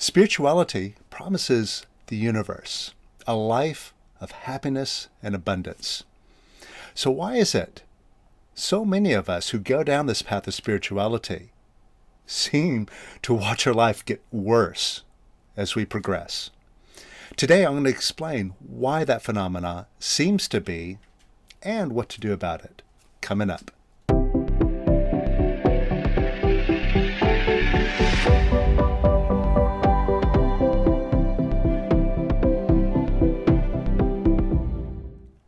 Spirituality promises the universe a life of happiness and abundance. So why is it so many of us who go down this path of spirituality seem to watch our life get worse as we progress? Today I'm going to explain why that phenomena seems to be and what to do about it. Coming up.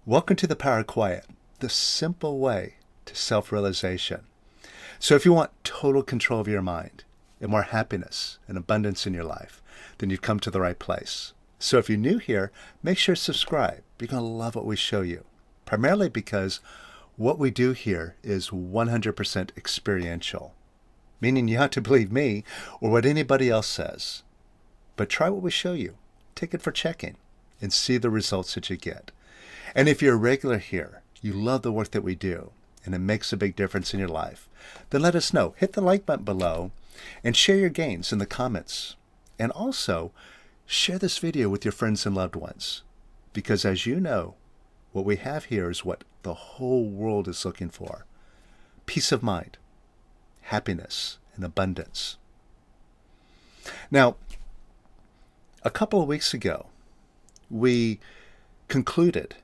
Welcome to the Power of Quiet, the simple way to self-realization. So if you want total control of your mind and more happiness and abundance in your life, then you've come to the right place. So if you're new here, make sure to subscribe. You're going to love what we show you, primarily because what we do here is 100% experiential, meaning you have to believe me or what anybody else says. But try what we show you, take it for checking, and see the results that you get. And if you're a regular here, you love the work that we do, and it makes a big difference in your life, then let us know. Hit the like button below and share your gains in the comments. And also, share this video with your friends and loved ones. Because as you know, what we have here is what the whole world is looking for. Peace of mind, happiness, and abundance. Now, a couple of weeks ago, we concluded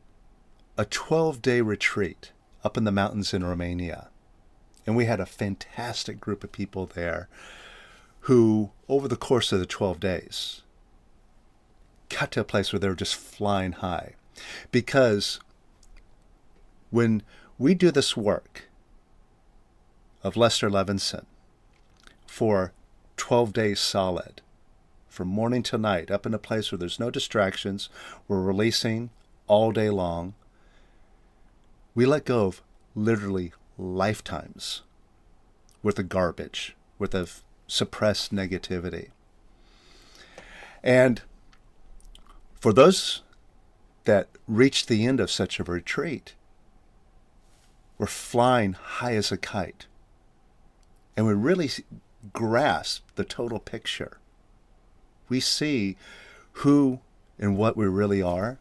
a 12-day retreat up in the mountains in Romania. And we had a fantastic group of people there who, over the course of the 12 days, got to a place where they were just flying high. Because when we do this work of Lester Levenson for 12 days solid, from morning till night, up in a place where there's no distractions, we're releasing all day long, we let go of literally lifetimes worth of garbage, worth of suppressed negativity. And for those that reached the end of such a retreat, we're flying high as a kite. And we really grasp the total picture. We see who and what we really are.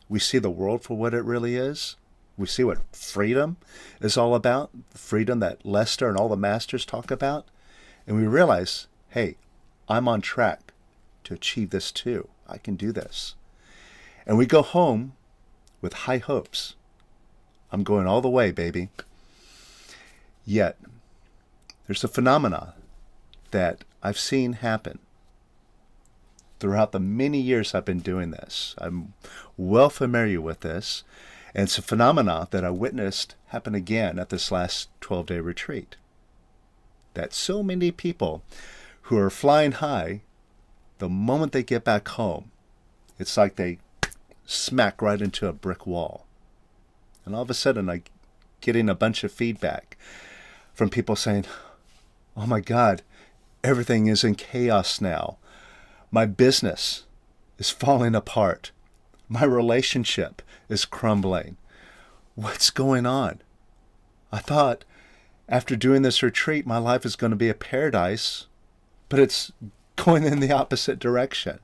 We see the world for what it really is. We see what freedom is all about, the freedom that Lester and all the masters talk about. And we realize, hey, I'm on track to achieve this too. I can do this. And we go home with high hopes. I'm going all the way, baby. Yet, there's a phenomena that I've seen happen throughout the many years I've been doing this. I'm well familiar with this. And it's a phenomena that I witnessed happen again at this last 12-day retreat. That so many people who are flying high, the moment they get back home, it's like they smack right into a brick wall. And all of a sudden, I'm getting a bunch of feedback from people saying, oh my God, everything is in chaos now. My business is falling apart. My relationship is crumbling. What's going on? I thought after doing this retreat, my life is going to be a paradise, but it's going in the opposite direction.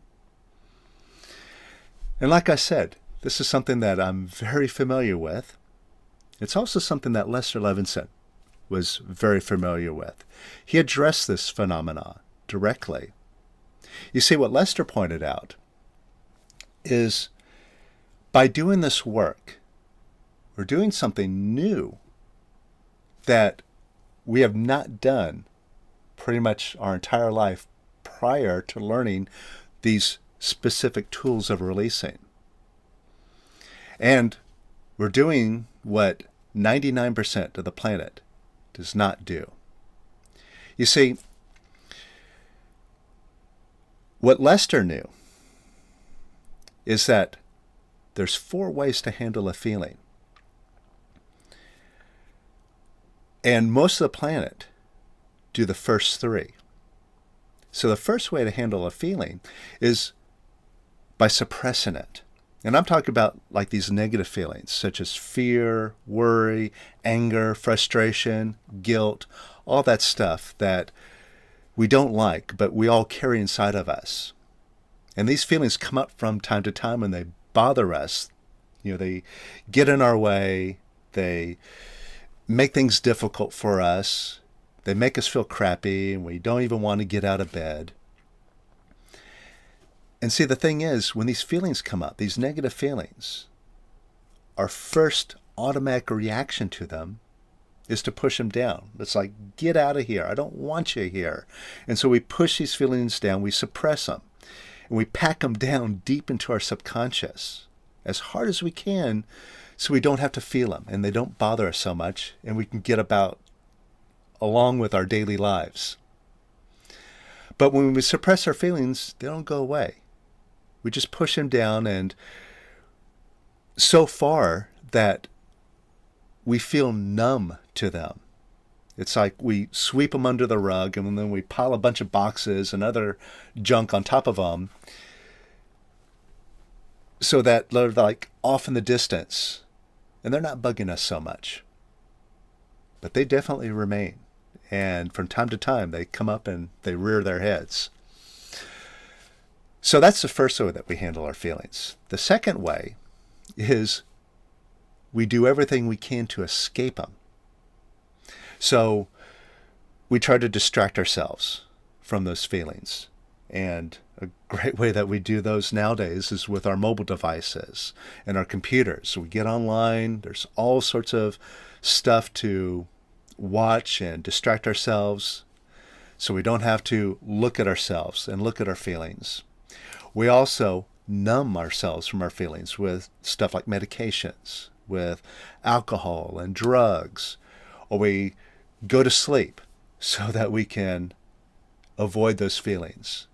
And like I said, this is something that I'm very familiar with. It's also something that Lester Levenson was very familiar with. He addressed this phenomena directly. You see, what Lester pointed out is by doing this work, we're doing something new that we have not done pretty much our entire life prior to learning these specific tools of releasing. And we're doing what 99% of the planet does not do. You see, what Lester knew is that there's 4 ways to handle a feeling. And most of the planet do the first 3. So the first way to handle a feeling is by suppressing it. And I'm talking about like these negative feelings such as fear, worry, anger, frustration, guilt, all that stuff that we don't like, but we all carry inside of us. And these feelings come up from time to time and they bother us. They get in our way. They make things difficult for us. They make us feel crappy and we don't even want to get out of bed. And see, the thing is, when these feelings come up, these negative feelings, our first automatic reaction to them is to push them down. It's like, get out of here. I don't want you here. And so we push these feelings down. We suppress them. And we pack them down deep into our subconscious as hard as we can so we don't have to feel them and they don't bother us so much and we can get about along with our daily lives. But when we suppress our feelings, they don't go away. We just push them down, and so far that we feel numb to them. It's like we sweep them under the rug and then we pile a bunch of boxes and other junk on top of them so that they're like off in the distance and they're not bugging us so much. But they definitely remain. And from time to time, they come up and they rear their heads. So that's the first way that we handle our feelings. The second way is we do everything we can to escape them. So we try to distract ourselves from those feelings. And a great way that we do those nowadays is with our mobile devices and our computers. We get online. There's all sorts of stuff to watch and distract ourselves so we don't have to look at ourselves and look at our feelings. We also numb ourselves from our feelings with stuff like medications, with alcohol and drugs, or we go to sleep so that we can avoid those feelings,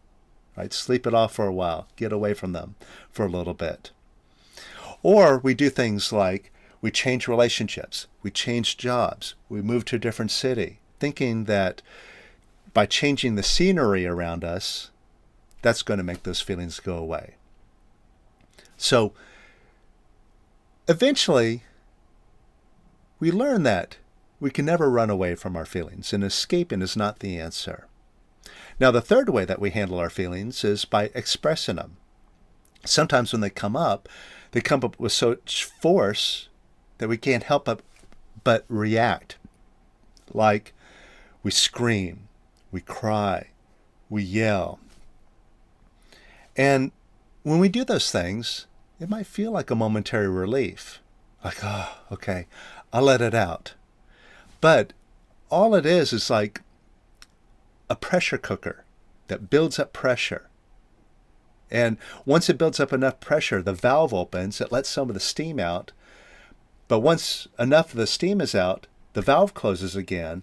right? Sleep it off for a while, get away from them for a little bit. Or we do things like we change relationships, we change jobs, we move to a different city, thinking that by changing the scenery around us, that's going to make those feelings go away. So eventually, we learn that we can never run away from our feelings, and escaping is not the answer. Now, the third way that we handle our feelings is by expressing them. Sometimes when they come up with such force that we can't help but react. Like we scream, we cry, we yell. And when we do those things, it might feel like a momentary relief. Like, oh, okay, I'll let it out. But all it is like a pressure cooker that builds up pressure. And once it builds up enough pressure, the valve opens, it lets some of the steam out. But once enough of the steam is out, the valve closes again,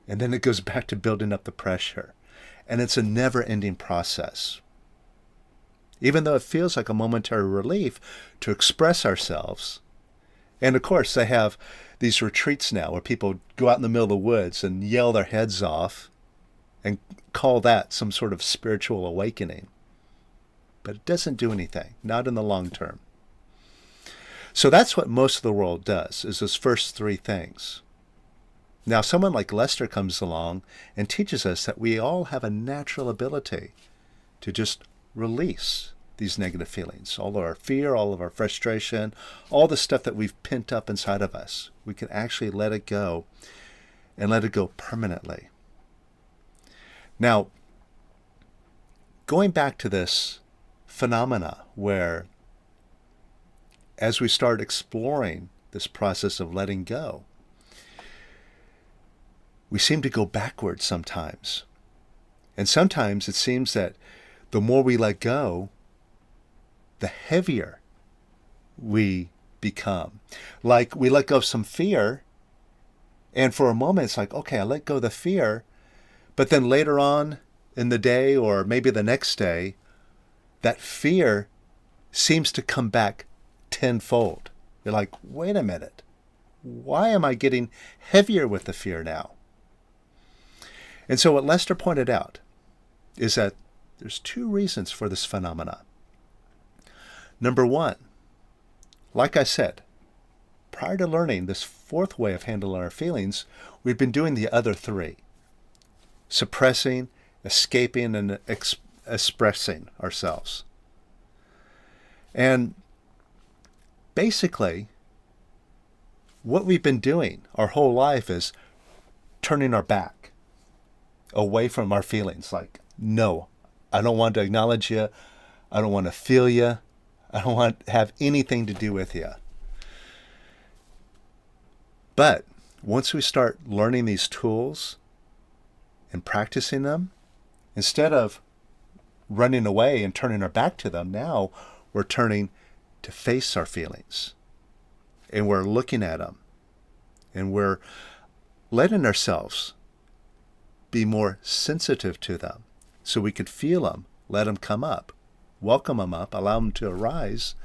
and then it goes back to building up the pressure. And it's a never-ending process. Even though it feels like a momentary relief to express ourselves. And of course, they have these retreats now where people go out in the middle of the woods and yell their heads off and call that some sort of spiritual awakening. But it doesn't do anything, not in the long term. So that's what most of the world does, is those first three things. Now, someone like Lester comes along and teaches us that we all have a natural ability to just release these negative feelings, all of our fear, all of our frustration, all the stuff that we've pent up inside of us. We can actually let it go and let it go permanently. Now, going back to this phenomena where as we start exploring this process of letting go, we seem to go backwards sometimes. And sometimes it seems that the more we let go, the heavier we become. Like we let go of some fear, and for a moment it's like, okay, I let go of the fear, but then later on in the day or maybe the next day, that fear seems to come back tenfold. You're like, wait a minute, why am I getting heavier with the fear now? And so what Lester pointed out is that there's two reasons for this phenomena. Number one, like I said, prior to learning this fourth way of handling our feelings, we've been doing the other three: suppressing escaping and expressing ourselves. And basically, what we've been doing our whole life is turning our back away from our feelings. Like, no, I don't want to acknowledge you. I don't want to feel you. I don't want to have anything to do with you. But once we start learning these tools and practicing them, instead of running away and turning our back to them, now we're turning to face our feelings. And we're looking at them. And we're letting ourselves be more sensitive to them so we could feel them, let them come up, welcome them up, allow them to arise,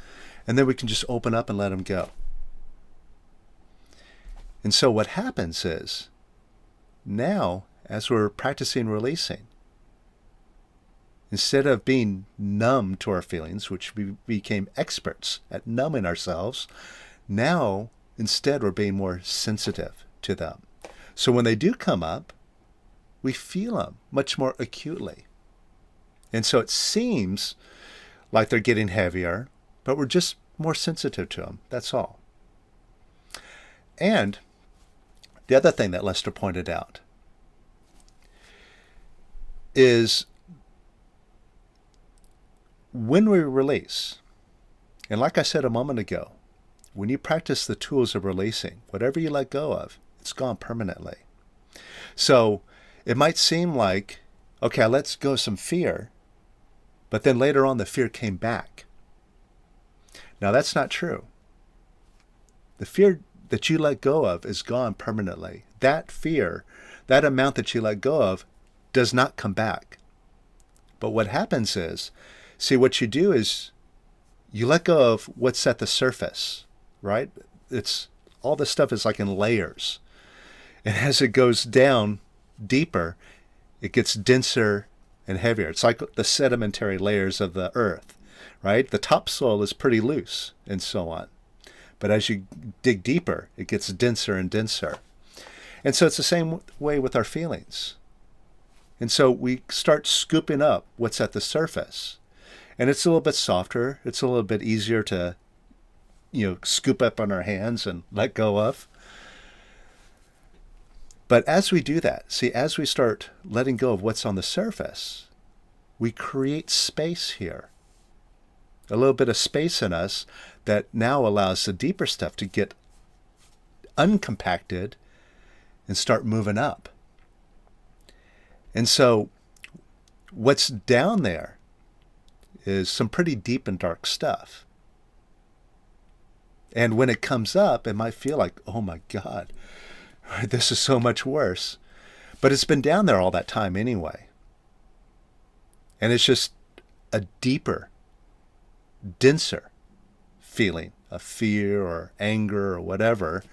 and then we can just open up and let them go. And so what happens is, now, as we're practicing releasing, instead of being numb to our feelings, which we became experts at numbing ourselves, now, instead, we're being more sensitive to them. So when they do come up, we feel them much more acutely. And so it seems like they're getting heavier, but we're just more sensitive to them. That's all. And the other thing that Lester pointed out is when we release, and like I said a moment ago, when you practice the tools of releasing, whatever you let go of, it's gone permanently. So it might seem like, okay, I let go of some fear, but then later on the fear came back. Now that's not true. The fear that you let go of is gone permanently. That fear, that amount that you let go of, does not come back. But what happens is, see, what you do is you let go of what's at the surface, right? It's all this stuff is like in layers. And as it goes down deeper, it gets denser and heavier. It's like the sedimentary layers of the earth, right? The topsoil is pretty loose and so on. But as you dig deeper, it gets denser and denser. And so it's the same way with our feelings. And so we start scooping up what's at the surface. And it's a little bit softer. It's a little bit easier to, scoop up on our hands and let go of. But as we do that, see, as we start letting go of what's on the surface, we create space here. A little bit of space in us that now allows the deeper stuff to get uncompacted and start moving up. And so what's down there is some pretty deep and dark stuff. And when it comes up, it might feel like, oh my God, this is so much worse. But it's been down there all that time anyway. And it's just a deeper, denser feeling of fear or anger or whatever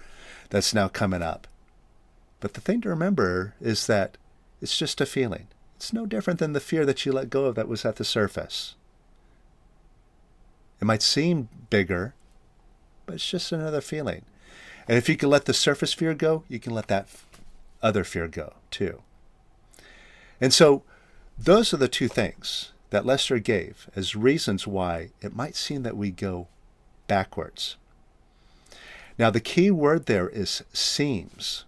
that's now coming up. But the thing to remember is that it's just a feeling. It's no different than the fear that you let go of that was at the surface. It might seem bigger, but it's just another feeling. And if you can let the surface fear go, you can let that other fear go too. And so those are the two things that Lester gave as reasons why it might seem that we go backwards. Now the key word there is seems,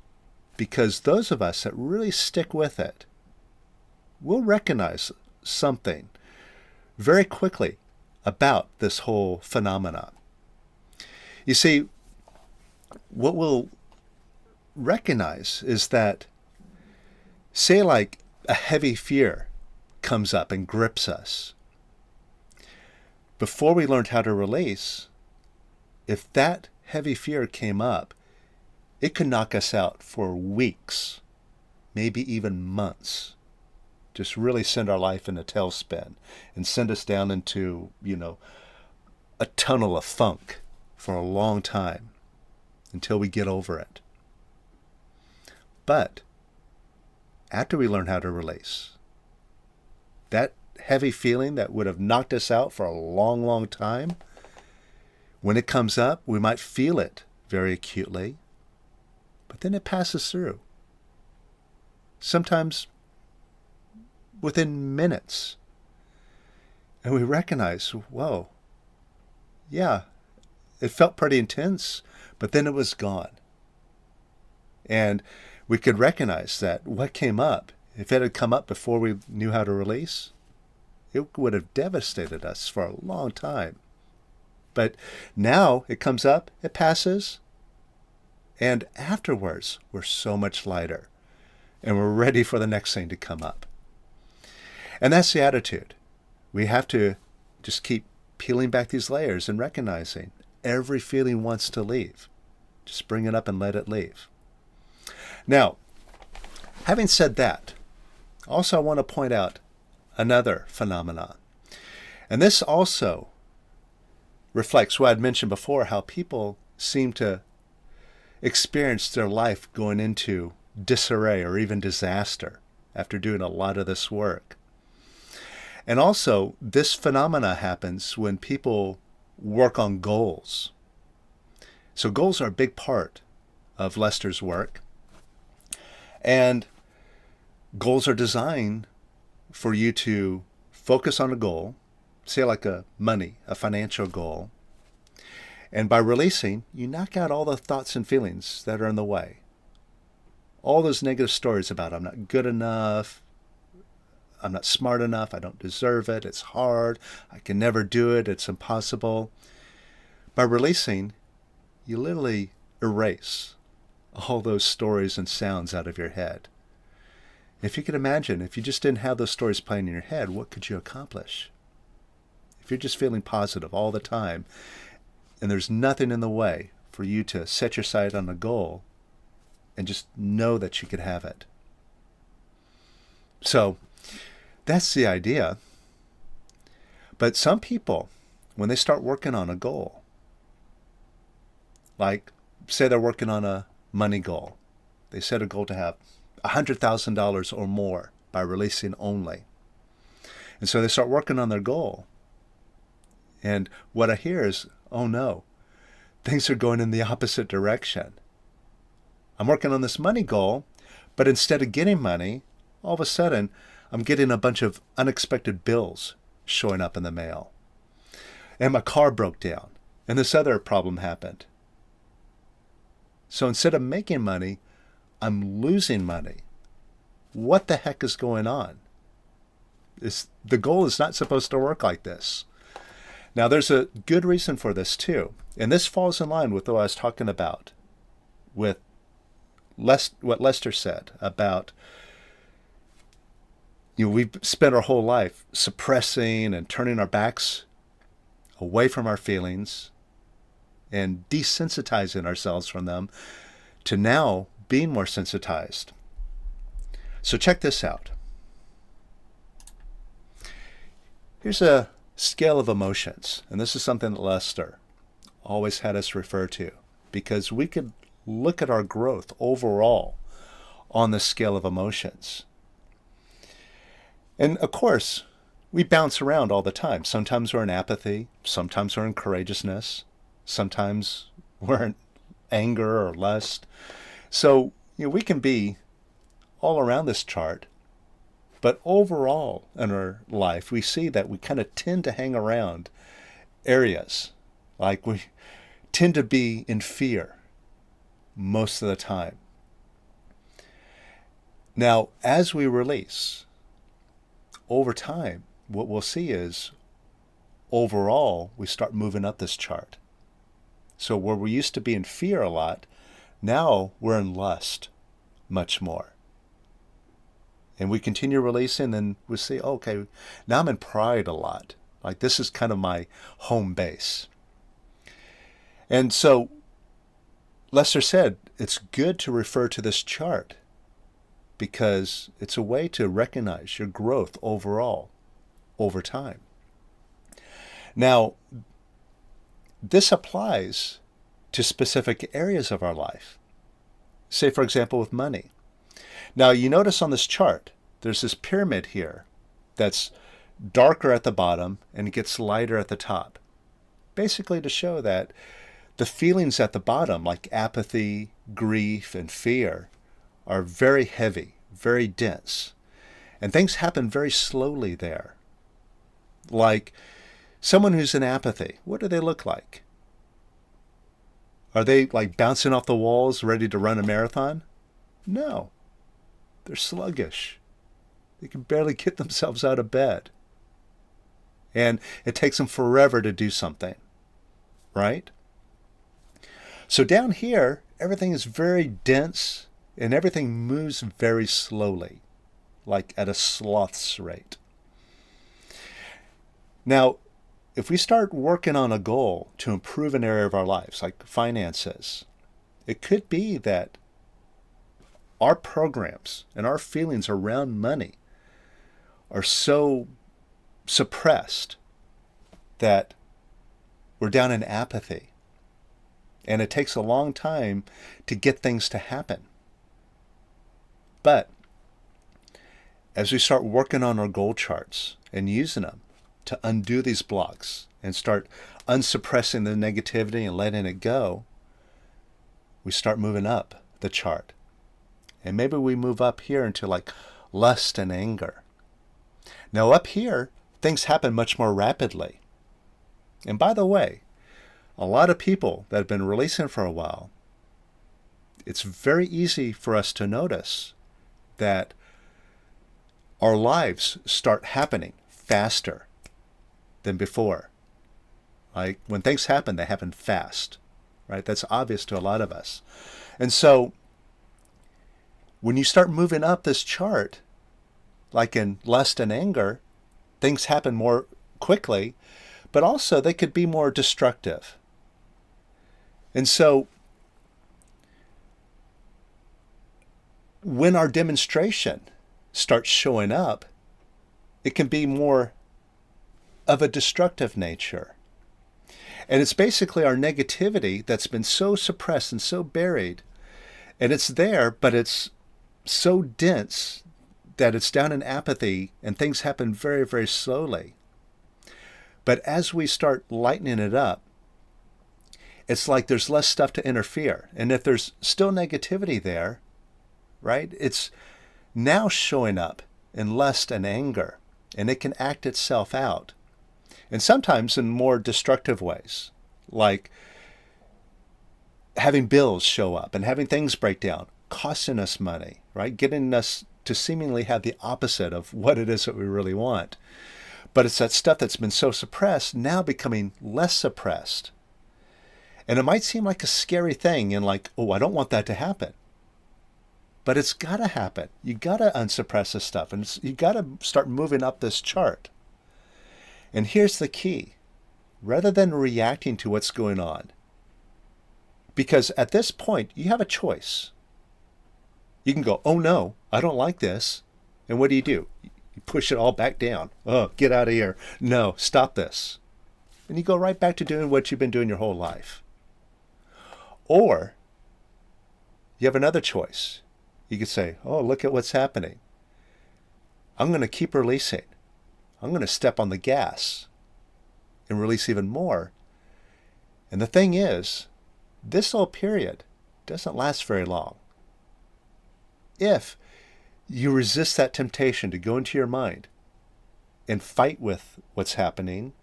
because those of us that really stick with it will recognize something very quickly about this whole phenomenon. You see, what we'll recognize is that, say like a heavy fear comes up and grips us. Before we learned how to release, if that heavy fear came up, it could knock us out for weeks, maybe even months. Just really send our life in a tailspin and send us down into, a tunnel of funk for a long time until we get over it. But after we learn how to release, that heavy feeling that would have knocked us out for a long, long time, when it comes up, we might feel it very acutely, but then it passes through. Sometimes within minutes. And we recognize, whoa, yeah, it felt pretty intense, but then it was gone. And we could recognize that what came up, if it had come up before we knew how to release, it would have devastated us for a long time. But now it comes up, it passes, and afterwards we're so much lighter and we're ready for the next thing to come up. And that's the attitude. We have to just keep peeling back these layers and recognizing every feeling wants to leave. Just bring it up and let it leave. Now, having said that, also I want to point out another phenomenon. And this also reflects what I'd mentioned before, how people seem to experience their life going into disarray or even disaster after doing a lot of this work. And also, this phenomena happens when people work on goals. So goals are a big part of Lester's work. And goals are designed for you to focus on a goal, say like a financial goal. And by releasing, you knock out all the thoughts and feelings that are in the way. All those negative stories about I'm not good enough, I'm not smart enough, I don't deserve it, it's hard, I can never do it, it's impossible. By releasing, you literally erase all those stories and sounds out of your head. If you could imagine, if you just didn't have those stories playing in your head, what could you accomplish? If you're just feeling positive all the time, and there's nothing in the way for you to set your sight on a goal and just know that you could have it. So, that's the idea. But some people, when they start working on a goal, like say they're working on a money goal, they set a goal to have $100,000 or more by releasing only. And so they start working on their goal. And what I hear is, oh no, things are going in the opposite direction. I'm working on this money goal, but instead of getting money, all of a sudden, I'm getting a bunch of unexpected bills showing up in the mail. And my car broke down, and this other problem happened. So instead of making money, I'm losing money. What the heck is going on? The goal is not supposed to work like this. Now, there's a good reason for this too. And this falls in line with what I was talking about with what Lester said about, we've spent our whole life suppressing and turning our backs away from our feelings and desensitizing ourselves from them to now being more sensitized. So check this out. Here's a scale of emotions, and this is something that Lester always had us refer to, because we could look at our growth overall on the scale of emotions. And of course, we bounce around all the time. Sometimes we're in apathy, sometimes we're in courageousness, sometimes we're in anger or lust. So, we can be all around this chart, but overall in our life, we see that we kind of tend to hang around areas. Like we tend to be in fear most of the time. Now, as we release, over time, what we'll see is overall, we start moving up this chart. So where we used to be in fear a lot, now we're in lust much more. And we continue releasing, and we see, okay, now I'm in pride a lot. Like this is kind of my home base. And so Lester said it's good to refer to this chart because it's a way to recognize your growth overall over time. Now, this applies to specific areas of our life. Say, for example, with money. Now, you notice on this chart, there's this pyramid here that's darker at the bottom and it gets lighter at the top. Basically to show that the feelings at the bottom, like apathy, grief, and fear, are very heavy, very dense. And things happen very slowly there. Like someone who's in apathy, what do they look like? Are they like bouncing off the walls, ready to run a marathon? No. They're sluggish. They can barely get themselves out of bed. And it takes them forever to do something, right? So down here, everything is very dense and everything moves very slowly, like at a sloth's rate. Now, if we start working on a goal to improve an area of our lives, like finances, it could be that our programs and our feelings around money are so suppressed that we're down in apathy. And it takes a long time to get things to happen. But as we start working on our goal charts and using them to undo these blocks and start unsuppressing the negativity and letting it go, we start moving up the chart. And maybe we move up here into like lust and anger. Now up here, things happen much more rapidly. And by the way, a lot of people that have been releasing for a while, it's very easy for us to notice that our lives start happening faster than before. Like when things happen, they happen fast, right? That's obvious to a lot of us. And so when you start moving up this chart, like in lust and anger, things happen more quickly, but also they could be more destructive. And so when our demonstration starts showing up, it can be more of a destructive nature. And it's basically our negativity that's been so suppressed and so buried. And it's there, but it's so dense that it's down in apathy and things happen very, very slowly. But as we start lightening it up, it's like there's less stuff to interfere. And if there's still negativity there, right, it's now showing up in lust and anger, and it can act itself out. And sometimes in more destructive ways, like having bills show up and having things break down, costing us money, right, getting us to seemingly have the opposite of what it is that we really want. But it's that stuff that's been so suppressed now becoming less suppressed. And it might seem like a scary thing and like, oh, I don't want that to happen. But it's got to happen. You got to unsuppress this stuff. And you got to start moving up this chart. And here's the key. Rather than reacting to what's going on, because at this point, you have a choice. You can go, oh no, I don't like this. And what do? You push it all back down. Oh, get out of here. No, stop this. And you go right back to doing what you've been doing your whole life. Or you have another choice. You could say, oh, look at what's happening. I'm going to keep releasing. I'm going to step on the gas and release even more. And the thing is, this whole period doesn't last very long. If you resist that temptation to go into your mind and fight with what's happening,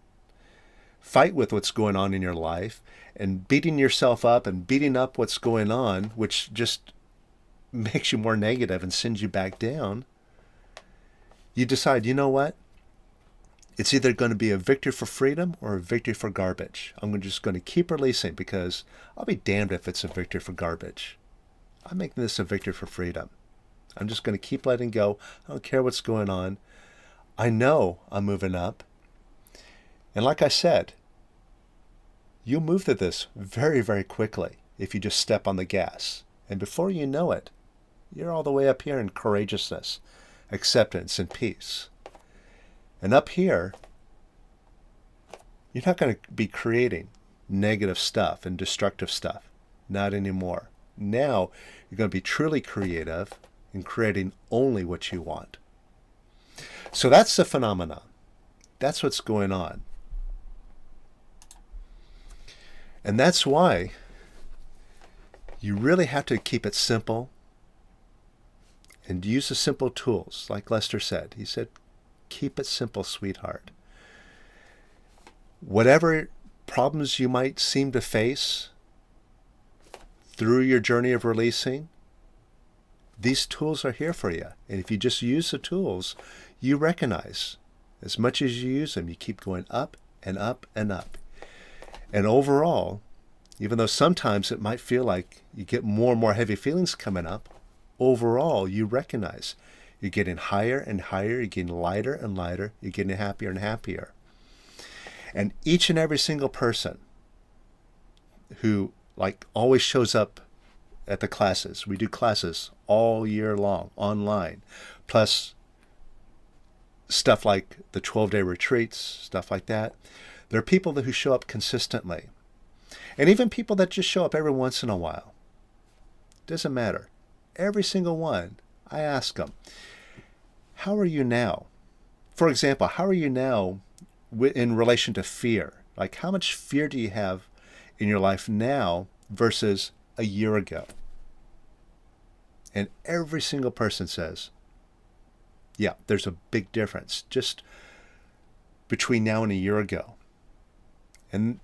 fight with what's going on in your life, and beating yourself up and beating up what's going on, which just makes you more negative and sends you back down, you decide, you know what? It's either going to be a victory for freedom or a victory for garbage. I'm just going to keep releasing because I'll be damned if it's a victory for garbage. I'm making this a victory for freedom. I'm just going to keep letting go. I don't care what's going on. I know I'm moving up. And like I said, you'll move through this very, very quickly if you just step on the gas. And before you know it, you're all the way up here in courageousness, acceptance, and peace. And up here, you're not going to be creating negative stuff and destructive stuff. Not anymore. Now, you're going to be truly creative and creating only what you want. So that's the phenomenon. That's what's going on. And that's why you really have to keep it simple And use the simple tools, like Lester said. He said, keep it simple, sweetheart. Whatever problems you might seem to face through your journey of releasing, these tools are here for you. And if you just use the tools, you recognize as much as you use them, you keep going up and up and up. And overall, even though sometimes it might feel like you get more and more heavy feelings coming up, overall, you recognize you're getting higher and higher, you're getting lighter and lighter, you're getting happier and happier. And each and every single person who always shows up at the classes, we do classes all year long online, plus stuff like the 12-day retreats, stuff like that. There are people who show up consistently. And even people that just show up every once in a while. Doesn't matter. Every single one, I ask them, how are you now? For example, how are you now in relation to fear? Like, how much fear do you have in your life now versus a year ago? And every single person says, yeah, there's a big difference just between now and a year ago. And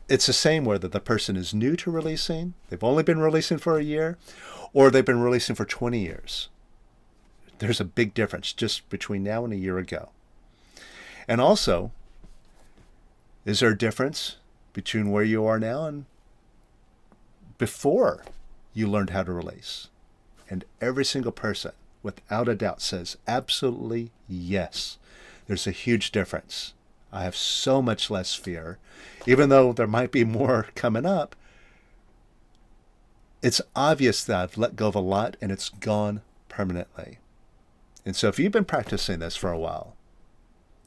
it's the same whether the person is new to releasing, they've only been releasing for a year, or they've been releasing for 20 years. There's a big difference just between now and a year ago. And also, is there a difference between where you are now and before you learned how to release? And every single person, without a doubt, says absolutely yes. There's a huge difference. I have so much less fear. Even though there might be more coming up, it's obvious that I've let go of a lot and it's gone permanently. And so if you've been practicing this for a while,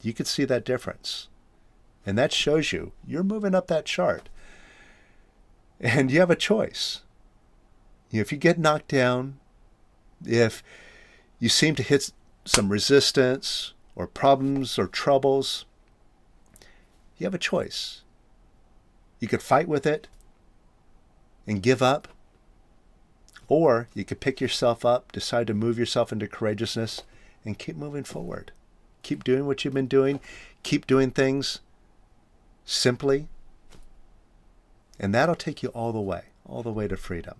you could see that difference. And that shows you you're moving up that chart. And you have a choice. If you get knocked down, if you seem to hit some resistance or problems or troubles, you have a choice. You could fight with it and give up, or you could pick yourself up, decide to move yourself into courageousness, and keep moving forward. Keep doing what you've been doing. Keep doing things simply, and that'll take you all the way to freedom.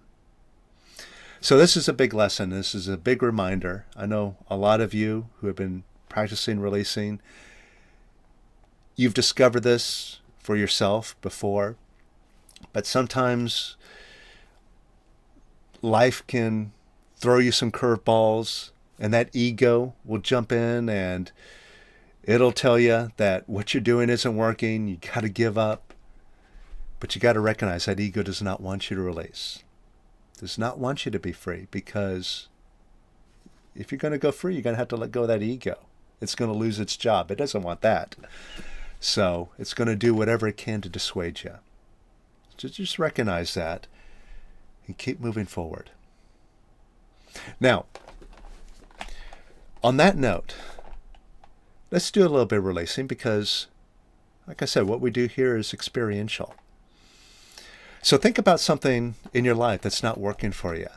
So this is a big lesson. This is a big reminder. I know a lot of you who have been practicing releasing, you've discovered this for yourself before, but sometimes life can throw you some curveballs, and that ego will jump in and it'll tell you that what you're doing isn't working, you got to give up. But you got to recognize that ego does not want you to release, does not want you to be free, because if you're going to go free, you're going to have to let go of that ego. It's going to lose its job. It doesn't want that. So it's going to do whatever it can to dissuade you. So just recognize that and keep moving forward. Now, on that note, let's do a little bit of releasing because, like I said, what we do here is experiential. So think about something in your life that's not working for you.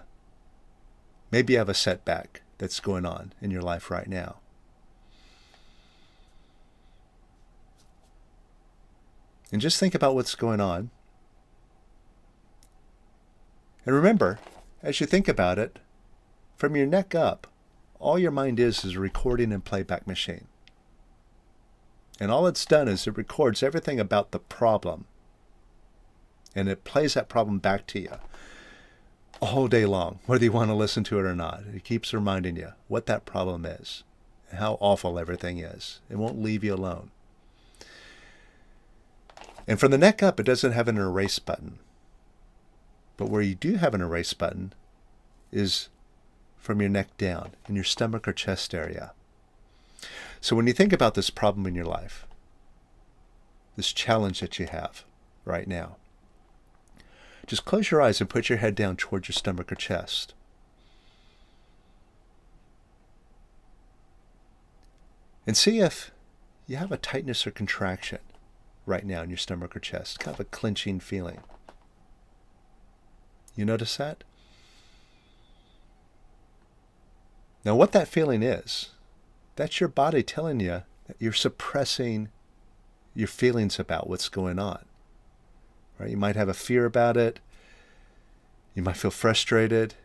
Maybe you have a setback that's going on in your life right now. And just think about what's going on. And remember, as you think about it, from your neck up, all your mind is a recording and playback machine. And all it's done is it records everything about the problem. And it plays that problem back to you all day long, whether you want to listen to it or not. It keeps reminding you what that problem is and how awful everything is. It won't leave you alone. And from the neck up, it doesn't have an erase button. But where you do have an erase button is from your neck down, in your stomach or chest area. So when you think about this problem in your life, this challenge that you have right now, just close your eyes and put your head down towards your stomach or chest. And see if you have a tightness or contraction right now in your stomach or chest, kind of a clenching feeling. You notice that? Now what that feeling is, that's your body telling you that you're suppressing your feelings about what's going on. Right? You might have a fear about it. You might feel frustrated.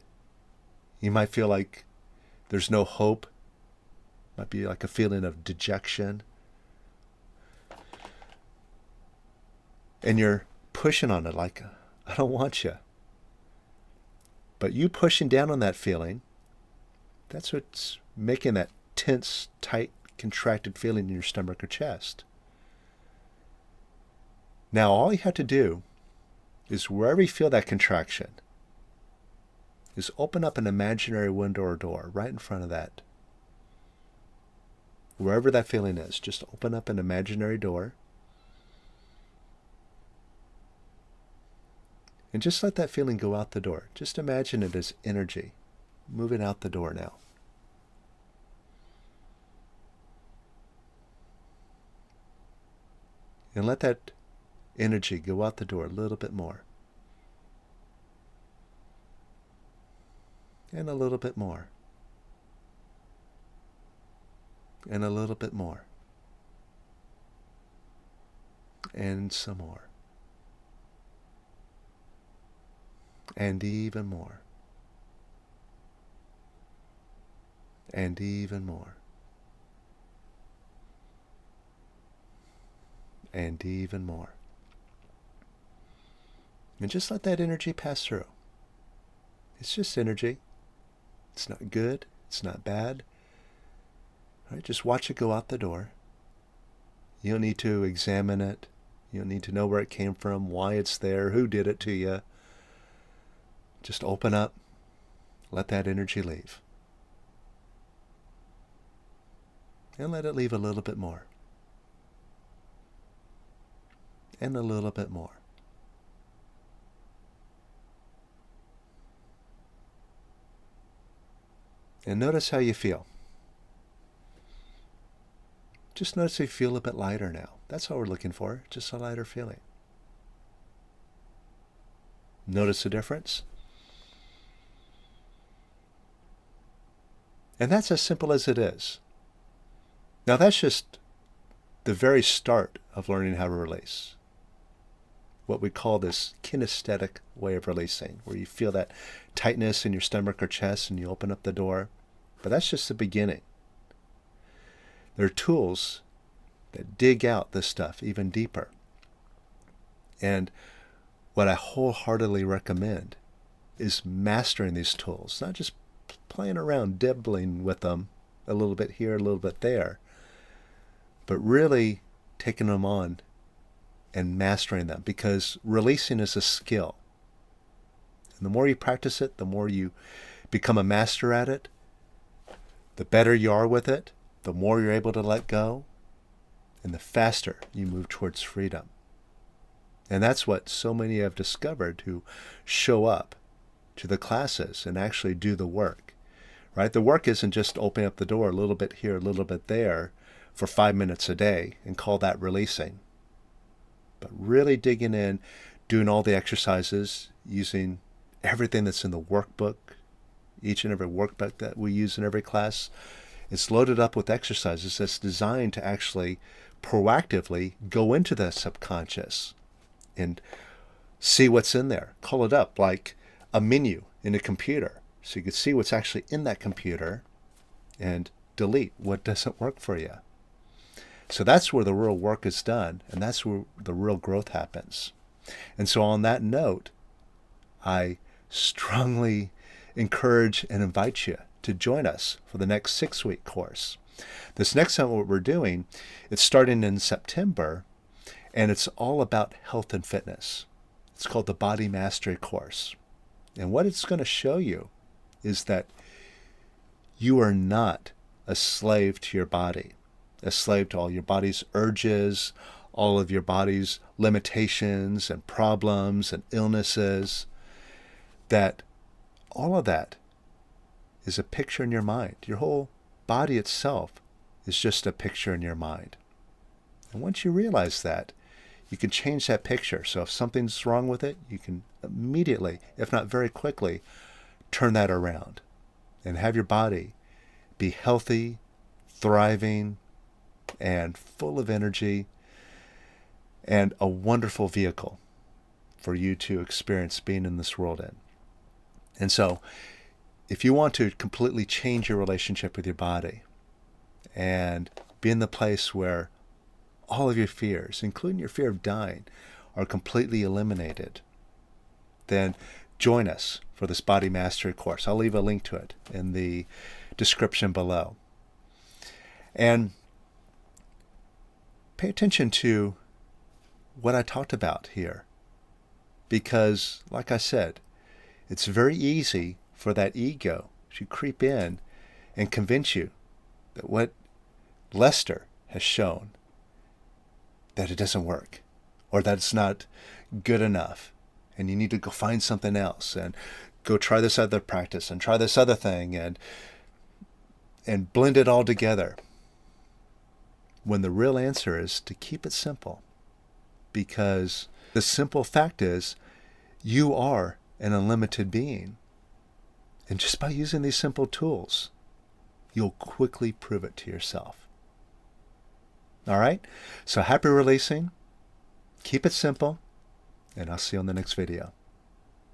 You might feel like there's no hope. It might be like a feeling of dejection. And you're pushing on it like, I don't want you. But you pushing down on that feeling, that's what's making that tense, tight, contracted feeling in your stomach or chest. Now all you have to do is wherever you feel that contraction, is open up an imaginary window or door right in front of that. Wherever that feeling is, just open up an imaginary door. And just let that feeling go out the door. Just imagine it as energy moving out the door now. And let that energy go out the door a little bit more. And a little bit more. And a little bit more. And some more. And even more. And even more. And even more. And just let that energy pass through. It's just energy. It's not good. It's not bad. All right, just watch it go out the door. You don't need to examine it. You don't need to know where it came from, why it's there, who did it to you. Just open up. Let that energy leave. And let it leave a little bit more. And a little bit more. And notice how you feel. Just notice you feel a bit lighter now. That's all we're looking for, just a lighter feeling. Notice the difference? And that's as simple as it is. Now that's just the very start of learning how to release. What we call this kinesthetic way of releasing, where you feel that tightness in your stomach or chest and you open up the door. But that's just the beginning. There are tools that dig out this stuff even deeper. And what I wholeheartedly recommend is mastering these tools, not just playing around, dibbling with them a little bit here, a little bit there, but really taking them on and mastering them, because releasing is a skill. And the more you practice it, the more you become a master at it, the better you are with it, the more you're able to let go, and the faster you move towards freedom. And that's what so many have discovered who show up to the classes and actually do the work. Right? The work isn't just opening up the door a little bit here, a little bit there for 5 minutes a day and call that releasing. But really digging in, doing all the exercises, using everything that's in the workbook, each and every workbook that we use in every class. It's loaded up with exercises that's designed to actually proactively go into the subconscious and see what's in there. Call it up like a menu in a computer. So you can see what's actually in that computer and delete what doesn't work for you. So that's where the real work is done, and that's where the real growth happens. And so on that note, I strongly encourage and invite you to join us for the next 6-week course. This next time, what we're doing, it's starting in September, and it's all about health and fitness. It's called the Body Mastery Course. And what it's going to show you is that you are not a slave to your body, a slave to all your body's urges, all of your body's limitations and problems and illnesses, that all of that is a picture in your mind. Your whole body itself is just a picture in your mind. And once you realize that, you can change that picture. So if something's wrong with it, you can immediately, if not very quickly, turn that around and have your body be healthy, thriving, and full of energy, and a wonderful vehicle for you to experience being in this world in. And so, if you want to completely change your relationship with your body and be in the place where all of your fears, including your fear of dying, are completely eliminated, then join us for this Body Mastery course. I'll leave a link to it in the description below. And pay attention to what I talked about here, because, like I said, it's very easy for that ego to creep in and convince you that what Lester has shown, that it doesn't work, or that it's not good enough, and you need to go find something else and go try this other practice and try this other thing and blend it all together, when the real answer is to keep it simple. Because the simple fact is, you are an unlimited being. And just by using these simple tools, you'll quickly prove it to yourself. All right? So happy releasing. Keep it simple. And I'll see you on the next video.